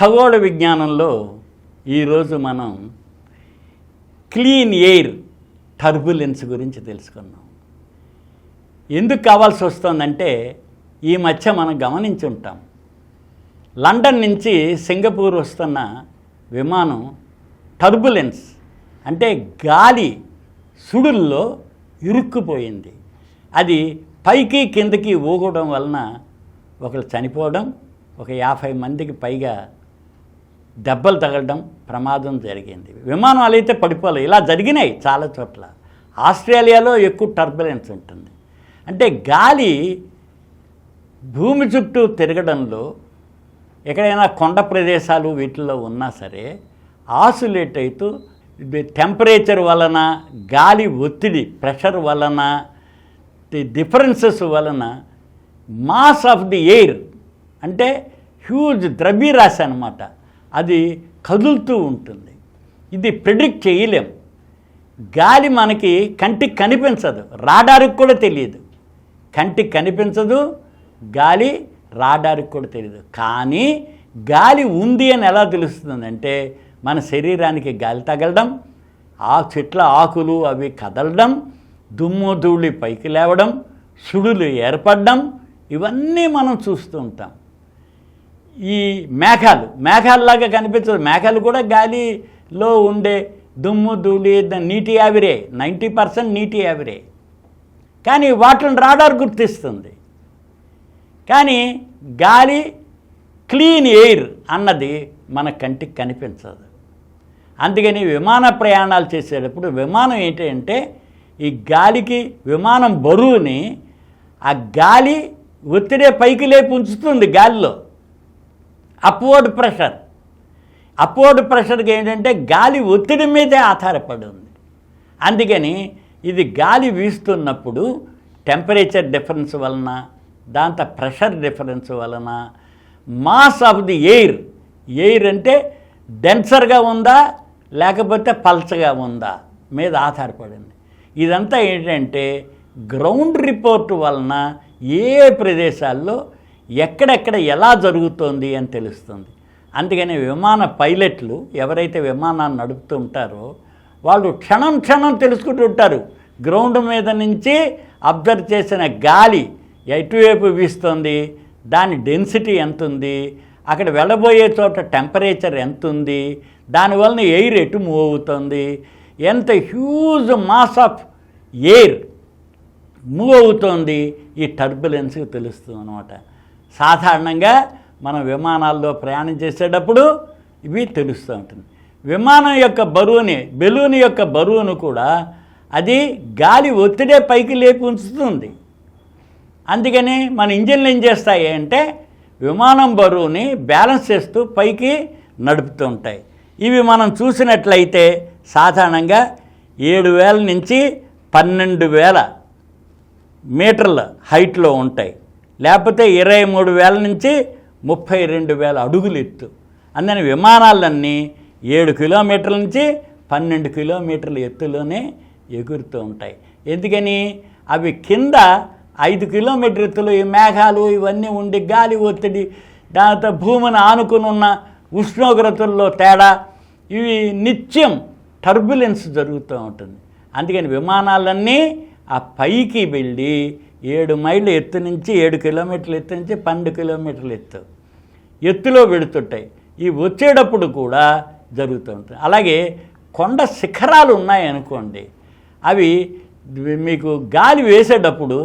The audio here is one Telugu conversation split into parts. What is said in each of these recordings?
ఖగోళ విజ్ఞానంలో ఈరోజు మనం క్లీన్ ఎయిర్ టర్బులెన్స్ గురించి తెలుసుకున్నాం. ఎందుకు కావాల్సి వస్తుందంటే ఈ మధ్య మనం గమనించి ఉంటాం, లండన్ నుంచి సింగపూర్ వస్తున్న విమానం టర్బులెన్స్ అంటే గాలి సుడుల్లో ఇరుక్కుపోయింది. అది పైకి కిందకి ఊగడం వలన ఒకరు చనిపోవడం, ఒక 50 మందికి పైగా దెబ్బలు తగలడం ప్రమాదం జరిగింది. విమానాలు అయితే పడిపోలేదు. ఇలా జరిగినాయి చాలా చోట్ల. ఆస్ట్రేలియాలో ఎక్కువ టర్బులెన్స్ ఉంటుంది. అంటే గాలి భూమి చుట్టూ తిరగడంలో ఎక్కడైనా కొండ ప్రదేశాలు వీటిల్లో ఉన్నా సరే ఆసిలేట్ అవుతూ టెంపరేచర్ వలన, గాలి ఒత్తిడి ప్రెషర్ వలన, డిఫరెన్సెస్ వలన మాస్ ఆఫ్ ది ఎయిర్ అంటే హ్యూజ్ ద్రవ్యరాశి అన్నమాట, అది కదులుతూ ఉంటుంది. ఇది ప్రిడిక్ట్ చేయలేం. గాలి మనకి కంటికి కనిపించదు, రాడార్కి కూడా తెలియదు. కంటికి కనిపించదు గాలి, రాడార్కి కూడా తెలియదు. కానీ గాలి ఉంది అని ఎలా తెలుస్తుందంటే మన శరీరానికి గాలి తగలడం, ఆ చెట్ల ఆకులు అవి కదలడం, దుమ్ము ధూళి పైకి లేవడం, సుడులు ఏర్పడడం, ఇవన్నీ మనం చూస్తూ ఉంటాం. ఈ మేఘాల్లాగా కనిపించదు. మేఘాలు కూడా గాలిలో ఉండే దుమ్ము ధూళి నీటి ఆవిరే, 90% నీటి ఆవిరే. కానీ వాటిని రాడార్ గుర్తిస్తుంది. కానీ గాలి క్లీన్ ఎయిర్ అన్నది మన కంటికి కనిపించదు. అందుకని విమాన ప్రయాణాలు చేసేటప్పుడు విమానం ఏంటంటే ఈ గాలికి విమానం బరువుని ఆ గాలి ఒత్తిడే పైకి లేపి ఉంచుతుంది. గాలిలో అప్వర్డ్ ప్రెషర్కి ఏంటంటే గాలి ఒత్తిడి మీదే ఆధారపడి ఉంది. అందుకని ఇది గాలి వీస్తున్నప్పుడు టెంపరేచర్ డిఫరెన్స్ వలన, దాంతో ప్రెషర్ డిఫరెన్స్ వలన, మాస్ ఆఫ్ ది ఎయిర్ అంటే డెన్సర్గా ఉందా లేకపోతే పల్చగా ఉందా మీద ఆధారపడింది. ఇదంతా ఏంటంటే గ్రౌండ్ రిపోర్ట్ వలన ఏ ప్రదేశాల్లో ఎక్కడెక్కడ ఎలా జరుగుతోంది అని తెలుస్తుంది. అందుకని విమాన పైలట్లు ఎవరైతే విమానాన్ని నడుపుతూ ఉంటారో వాళ్ళు క్షణం తెలుసుకుంటూ ఉంటారు. గ్రౌండ్ మీద నుంచి అబ్జర్వ్ చేసిన గాలి ఎటువైపు వీస్తుంది, దాని డెన్సిటీ ఎంత ఉంది, అక్కడ వెళ్ళబోయే చోట టెంపరేచర్ ఎంత ఉంది, దానివలన ఎయిర్ ఎటు మూవ్ అవుతుంది, ఎంత huge mass of air move అవుతోంది, ఈ టర్బులెన్స్కి తెలుస్తుంది అన్నమాట. సాధారణంగా మనం విమానాల్లో ప్రయాణం చేసేటప్పుడు ఇవి తెలుస్తూ ఉంటుంది. విమానం యొక్క బరువుని, బెలూన్ యొక్క బరువును కూడా అది గాలి ఒత్తిడే పైకి లేపి ఉంచుతుంది. అందుకని మన ఇంజిన్లు ఏం చేస్తాయి అంటే విమానం బరువుని బ్యాలెన్స్ చేస్తూ పైకి నడుపుతూ ఉంటాయి. ఇవి మనం చూసినట్లయితే సాధారణంగా 7,000 నుంచి 12,000 మీటర్ల హైట్లో ఉంటాయి, లేకపోతే 23,000 నుంచి 32,000 అడుగులు ఎత్తు. అందుకని విమానాలన్నీ 7 కిలోమీటర్ల నుంచి 12 కిలోమీటర్ల ఎత్తులోనే ఎగురుతూ ఉంటాయి. ఎందుకని అవి కింద 5 కిలోమీటర్ ఎత్తులో ఈ మేఘాలు ఇవన్నీ ఉండి గాలి ఒత్తిడి, దాంతో భూమిని ఆనుకుని ఉన్న ఉష్ణోగ్రతల్లో తేడా, ఇవి నిత్యం టర్బులెన్స్ జరుగుతూ ఉంటుంది. అందుకని విమానాలన్నీ ఆ పైకి వెళ్ళి 7 మైళ్ళ ఎత్తు నుంచి 7 కిలోమీటర్ల ఎత్తు నుంచి 12 కిలోమీటర్ల ఎత్తులో వెళుతుంటాయి. ఈ వచ్చేటప్పుడు కూడా జరుగుతూ ఉంటుంది. అలాగే కొండ శిఖరాలు ఉన్నాయనుకోండి, అవి మీకు గాలి వేసేటప్పుడు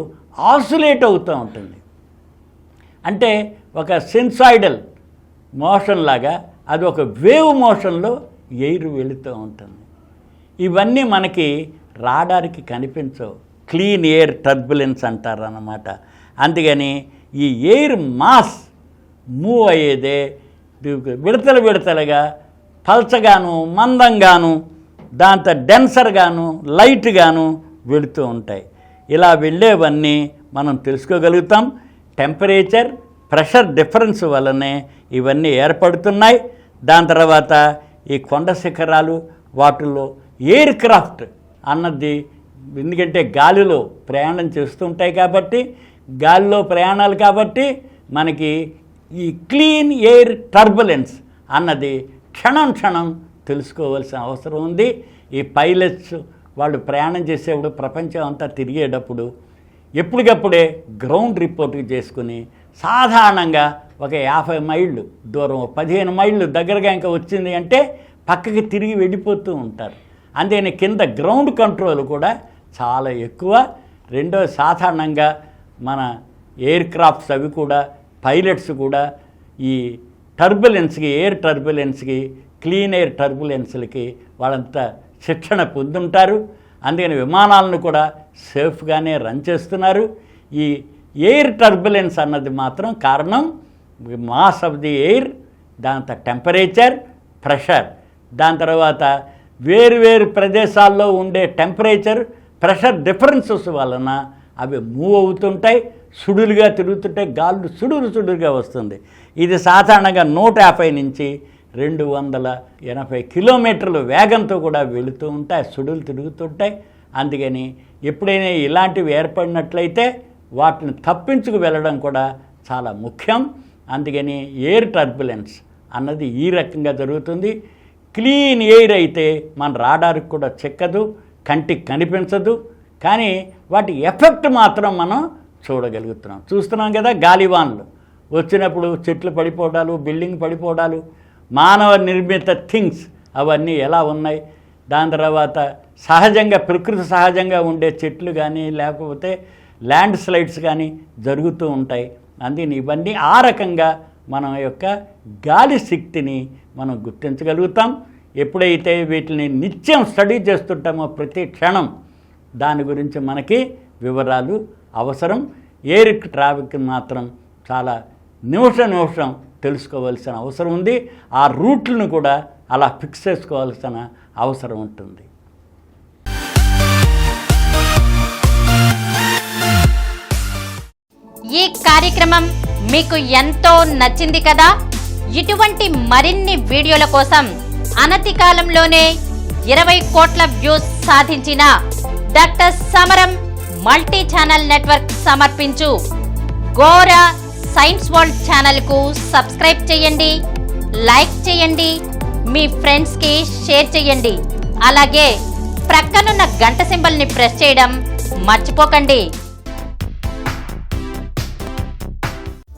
ఆసిలేట్ అవుతూ ఉంటుంది. అంటే ఒక సెన్సాయిడల్ మోషన్ లాగా అది ఒక వేవ్ మోషన్లో ఎయిర్ వెళుతూ ఉంటుంది. ఇవన్నీ మనకి రాడార్కి కనిపించవు. క్లీన్ ఎయిర్ టర్బులెన్స్ అంటారన్నమాట. అందుకని ఈ ఎయిర్ మాస్ మూవ్ అయ్యేదే విడతలుగా పల్చగాను, మందంగాను, దాంతో డెన్సర్గాను, లైట్గాను వెళుతూ ఉంటాయి. ఇలా వెళ్ళేవన్నీ మనం తెలుసుకోగలుగుతాం. టెంపరేచర్, ప్రెషర్ డిఫరెన్స్ వల్లనే ఇవన్నీ ఏర్పడుతున్నాయి. దాని తర్వాత ఈ కొండ శిఖరాలు, వాటిల్లో ఎయిర్ క్రాఫ్ట్ అన్నది, ఎందుకంటే గాలిలో ప్రయాణం చేస్తూ ఉంటాయి కాబట్టి, గాలిలో ప్రయాణాలు కాబట్టి మనకి ఈ క్లీన్ ఎయిర్ టర్బులెన్స్ అన్నది క్షణం క్షణం తెలుసుకోవాల్సిన అవసరం ఉంది. ఈ పైలట్స్ వాళ్ళు ప్రయాణం చేసేప్పుడు ప్రపంచం అంతా తిరిగేటప్పుడు ఎప్పటికప్పుడే గ్రౌండ్ రిపోర్ట్ చేసుకుని సాధారణంగా ఒక 50 మైళ్ళు దూరం 15 మైళ్ళు దగ్గరగా ఇంకా వచ్చింది అంటే పక్కకి తిరిగి వెళ్ళిపోతూ ఉంటారు. అందుకని కింద గ్రౌండ్ కంట్రోల్ కూడా చాలా ఎక్కువ. రెండో సాధారణంగా మన ఎయిర్ క్రాఫ్ట్స్ అవి కూడా పైలట్స్ కూడా ఈ టర్బులెన్స్కి ఎయిర్ టర్బులెన్స్కి క్లీన్ ఎయిర్ టర్బులెన్స్లకి వాళ్ళంతా శిక్షణ పొందుంటారు. అందుకని విమానాలను కూడా సేఫ్గానే రన్ చేస్తున్నారు. ఈ ఎయిర్ టర్బులెన్స్ అన్నది మాత్రం కారణం మాస్ ఆఫ్ ది ఎయిర్, దాంతో టెంపరేచర్, ప్రెషర్, దాని తర్వాత వేరు ప్రదేశాల్లో ఉండే టెంపరేచర్ ప్రెషర్ డిఫరెన్సెస్ వలన అవి మూవ్ అవుతుంటాయి, సుడులుగా తిరుగుతుంటాయి, గాళ్ళు సుడులుగా వస్తుంది. ఇది సాధారణంగా 150 నుంచి 280 కిలోమీటర్ల వేగంతో కూడా వెళుతూ ఉంటాయి, సుడులు తిరుగుతుంటాయి. అందుకని ఎప్పుడైనా ఇలాంటివి ఏర్పడినట్లయితే వాటిని తప్పించుకు వెళ్ళడం కూడా చాలా ముఖ్యం. అందుకని ఎయిర్ టర్బులెన్స్ అన్నది ఈ రకంగా జరుగుతుంది. క్లీన్ ఎయిర్ అయితే మన రాడార్కి కూడా చిక్కదు, కంటికి కనిపించదు, కానీ వాటి ఎఫెక్ట్ మాత్రం మనం చూస్తున్నాం కదా. గాలివాన్లు వచ్చినప్పుడు చెట్లు పడిపోవడాలు, బిల్డింగ్ పడిపోవడాలు, మానవ నిర్మిత థింగ్స్ అవన్నీ ఎలా ఉన్నాయి. దాని తర్వాత సహజంగా ప్రకృతి సహజంగా ఉండే చెట్లు కానీ లేకపోతే ల్యాండ్ స్లైడ్స్ కానీ జరుగుతూ ఉంటాయి. అందుకని ఇవన్నీ ఆ రకంగా మన యొక్క గాలి శక్తిని మనం గుర్తించగలుగుతాం. ఎప్పుడైతే వీటిని నిత్యం స్టడీ చేస్తుంటామో ప్రతి క్షణం దాని గురించి మనకి వివరాలు అవసరం. ఎయిర్ ట్రాఫిక్ మాత్రం చాలా నిమిషం తెలుసుకోవాల్సిన అవసరం ఉంది. ఆ రూట్లను కూడా అలా ఫిక్స్ చేసుకోవాల్సిన అవసరం ఉంటుంది. ఈ కార్యక్రమం మీకు ఎంతో నచ్చింది కదా. ఇటువంటి మరిన్ని వీడియోల కోసం అనతి కాలంలోనే 20 కోట్ల వ్యూస్ సాధించిన డాక్టర్ సమరం మల్టీ ఛానల్ నెట్వర్క్ సమర్పించు గోరా సైన్స్ వరల్డ్ ఛానల్కు సబ్స్క్రైబ్ చేయండి, లైక్ చేయండి, మీ ఫ్రెండ్స్కి షేర్ చేయండి. అలాగే ప్రక్కనున్న గంట సింబల్ని ప్రెస్ చేయడం మర్చిపోకండి.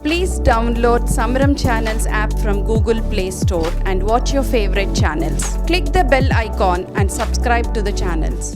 Please download Samaram Channels app from Google Play Store and watch your favorite channels. Click the bell icon and subscribe to the channels.